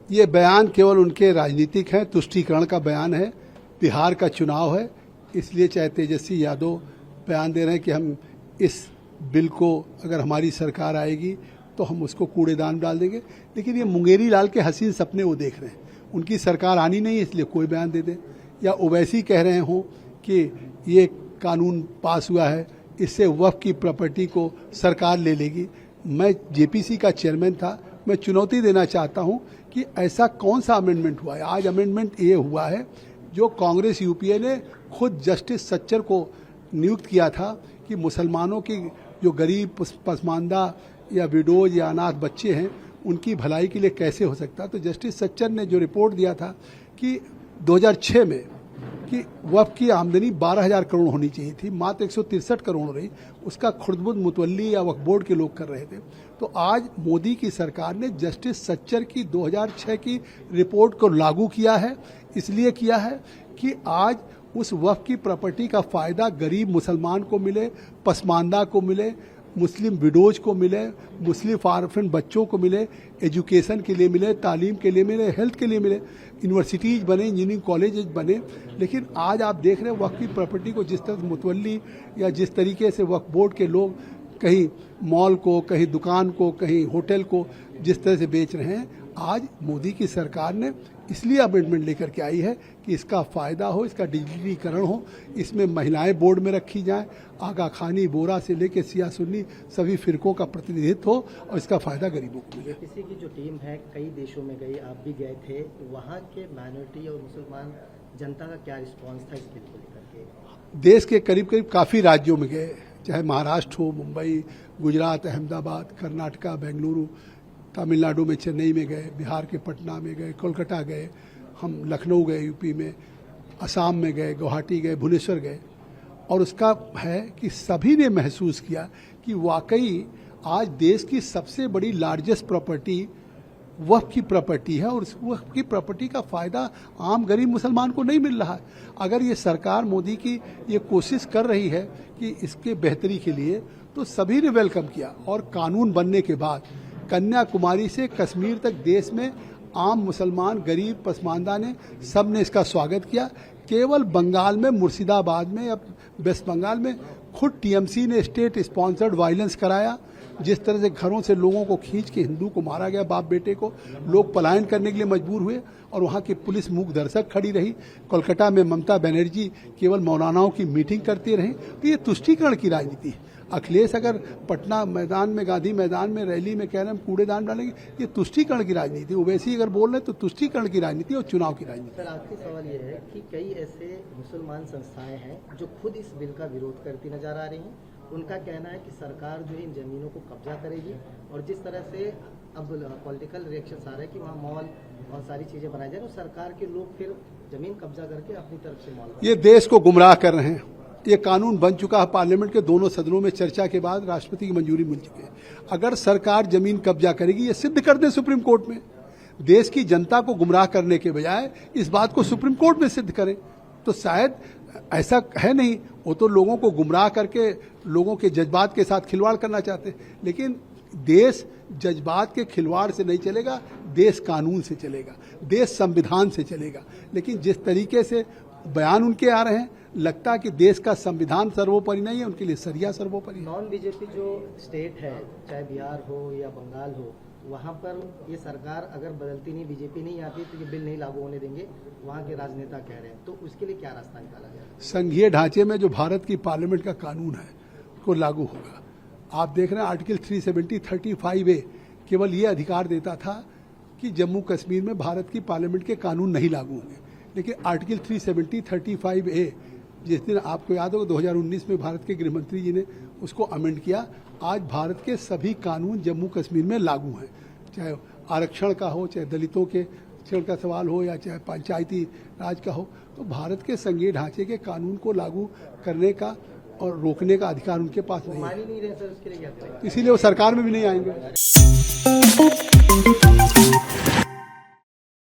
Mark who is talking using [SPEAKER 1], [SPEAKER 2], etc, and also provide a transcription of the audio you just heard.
[SPEAKER 1] ये बयान केवल उनके राजनीतिक हैं, तुष्टीकरण का बयान है। बिहार का चुनाव है, इसलिए चाहे तेजस्वी यादव बयान दे रहे हैं कि हम इस बिल को अगर हमारी सरकार आएगी तो हम उसको कूड़ेदान डाल देंगे, लेकिन ये मुंगेरी लाल के हसीन सपने वो देख रहे हैं। उनकी सरकार आनी नहीं है इसलिए कोई बयान दे दें, या ओवैसी कह रहे हों कि ये कानून पास हुआ है, इससे वक्फ की प्रॉपर्टी को सरकार ले लेगी। मैं जेपीसी का चेयरमैन था, मैं चुनौती देना चाहता हूं कि ऐसा कौन सा अमेंडमेंट हुआ है। आज अमेंडमेंट ये हुआ है जो कांग्रेस यूपीए ने खुद जस्टिस सच्चर को नियुक्त किया था कि मुसलमानों की जो गरीब पसमानदा या विडोज या अनाथ बच्चे हैं उनकी भलाई के लिए कैसे हो सकता है। तो जस्टिस सच्चर ने जो रिपोर्ट दिया था कि 2006 में कि वक्फ की आमदनी 12,000 करोड़ होनी चाहिए थी, मात्र 163 करोड़ रही, उसका खुर्द मुतवल्ली या वक्फ बोर्ड के लोग कर रहे थे। तो आज मोदी की सरकार ने जस्टिस सच्चर की 2006 की रिपोर्ट को लागू किया है। इसलिए किया है कि आज उस वक्फ की प्रॉपर्टी का फायदा गरीब मुसलमान को मिले, पसमानदा को मिले, मुस्लिम विडोज को मिले, मुस्लिम ऑर्फन बच्चों को मिले, एजुकेशन के लिए मिले, तालीम के लिए मिले, हेल्थ के लिए मिले, यूनिवर्सिटीज बने, इंजीनियरिंग कॉलेज बने। लेकिन आज आप देख रहे हैं वक्फ की प्रॉपर्टी को जिस तरह मुतवल्ली या जिस तरीके से वक्फ बोर्ड के लोग कहीं मॉल को, कहीं दुकान को, कहीं होटल को जिस तरह से बेच रहे हैं, आज मोदी की सरकार ने इसलिए अमेंडमेंट लेकर के आई है कि इसका फायदा हो, इसका डिजिटलीकरण हो, इसमें महिलाएं बोर्ड में रखी जाएं, आगा खानी बोरा से लेकर सिया सुन्नी सभी फिरकों का प्रतिनिधित्व हो और इसका फायदा गरीबों को मिले।
[SPEAKER 2] किसी की जो टीम है कई देशों में गई, आप भी गए थे, वहाँ के माइनॉरिटी और मुसलमान जनता का क्या रिस्पॉन्स था इसके लेकर के?
[SPEAKER 1] देश के करीब करीब काफ़ी राज्यों में गए, चाहे महाराष्ट्र हो, मुंबई, गुजरात, अहमदाबाद, कर्नाटका, बेंगलुरु, तमिलनाडु में चेन्नई में गए, बिहार के पटना में गए, कोलकाता गए, हम लखनऊ गए यूपी में, असम में गए, गुवाहाटी गए, भुवनेश्वर गए। और उसका है कि सभी ने महसूस किया कि वाकई आज देश की सबसे बड़ी लार्जेस्ट प्रॉपर्टी वक्फ की प्रॉपर्टी है और उस वक्फ की प्रॉपर्टी का फ़ायदा आम गरीब मुसलमान को नहीं मिल रहा है। अगर ये सरकार मोदी की ये कोशिश कर रही है कि इसके बेहतरी के लिए, तो सभी ने वेलकम किया। और कानून बनने के बाद कन्याकुमारी से कश्मीर तक देश में आम मुसलमान, गरीब, पसमानदा ने सब ने इसका स्वागत किया। केवल बंगाल में, मुर्शिदाबाद में या वेस्ट बंगाल में खुद टीएमसी ने स्टेट स्पॉन्सर्ड वायलेंस कराया। जिस तरह से घरों से लोगों को खींच के हिंदू को मारा गया, बाप बेटे को, लोग पलायन करने के लिए मजबूर हुए और वहाँ की पुलिस मूक दर्शक खड़ी रही। कोलकाता में ममता बनर्जी केवल मौलानाओं की मीटिंग करती रही। तो ये तुष्टीकरण की राजनीति है। अखिलेश अगर पटना मैदान में, गांधी मैदान में रैली में कह रहे हैं हम कूड़ेदान डालेंगे, ये तुष्टीकरण की राजनीति। ओवैसी अगर बोल रहे हैं तो तुष्टीकरण की राजनीति और चुनाव की राजनीति।
[SPEAKER 2] सर, आखिरी सवाल ये है कि कई ऐसे मुसलमान संस्थाएं हैं जो खुद इस बिल का विरोध करती नजर आ रही हैं। उनका कहना है कि सरकार जो है इन जमीनों को कब्जा करेगी और जिस तरह से अब पॉलिटिकल रिएक्शन आ रहा है कि वहाँ मॉल और सारी चीजें बनाई जाए, तो सरकार के लोग फिर जमीन कब्जा करके अपनी तरफ से मॉल,
[SPEAKER 1] ये देश को गुमराह कर रहे हैं। ये कानून बन चुका है, पार्लियामेंट के दोनों सदनों में चर्चा के बाद राष्ट्रपति की मंजूरी मिल चुकी है। अगर सरकार जमीन कब्जा करेगी, ये सिद्ध कर दे सुप्रीम कोर्ट में, देश की जनता को गुमराह करने के बजाय इस बात को सुप्रीम कोर्ट में सिद्ध करें, तो शायद ऐसा है नहीं। वो तो लोगों को गुमराह करके लोगों के जज्बात के साथ खिलवाड़ करना चाहते हैं, लेकिन देश जज्बात के खिलवाड़ से नहीं चलेगा, देश कानून से चलेगा, देश संविधान से चलेगा। लेकिन जिस तरीके से बयान उनके आ रहे हैं, लगता है कि देश का संविधान सर्वोपरि नहीं है, उनके लिए सरिया सर्वोपरि है।
[SPEAKER 2] नॉन बीजेपी जो स्टेट है, चाहे बिहार हो या बंगाल हो, वहाँ पर ये सरकार अगर बदलती नहीं, बीजेपी नहीं आती तो ये बिल नहीं लागू होने देंगे, वहाँ के राजनेता कह रहे हैं। तो उसके लिए क्या रास्ता निकाला जाए?
[SPEAKER 1] संघीय ढांचे में जो भारत की पार्लियामेंट का कानून है वो लागू होगा। आप देख रहे हैं आर्टिकल 370-35A केवल ये अधिकार देता था कि जम्मू कश्मीर में भारत की पार्लियामेंट के कानून नहीं लागू होंगे, लेकिन आर्टिकल 370-35A जिस दिन आपको याद होगा 2019 में भारत के गृहमंत्री जी ने उसको अमेंड किया। आज भारत के सभी कानून जम्मू कश्मीर में लागू हैं, चाहे आरक्षण का हो, चाहे दलितों के आरक्षण का सवाल हो, या चाहे पंचायती राज का हो। तो भारत के संघीय ढांचे के कानून को लागू करने का और रोकने का अधिकार उनके पास नहीं है,
[SPEAKER 2] मान ही नहीं रहे सर, उसके लिए क्या करें?
[SPEAKER 1] इसीलिए वो सरकार में भी नहीं आएंगे।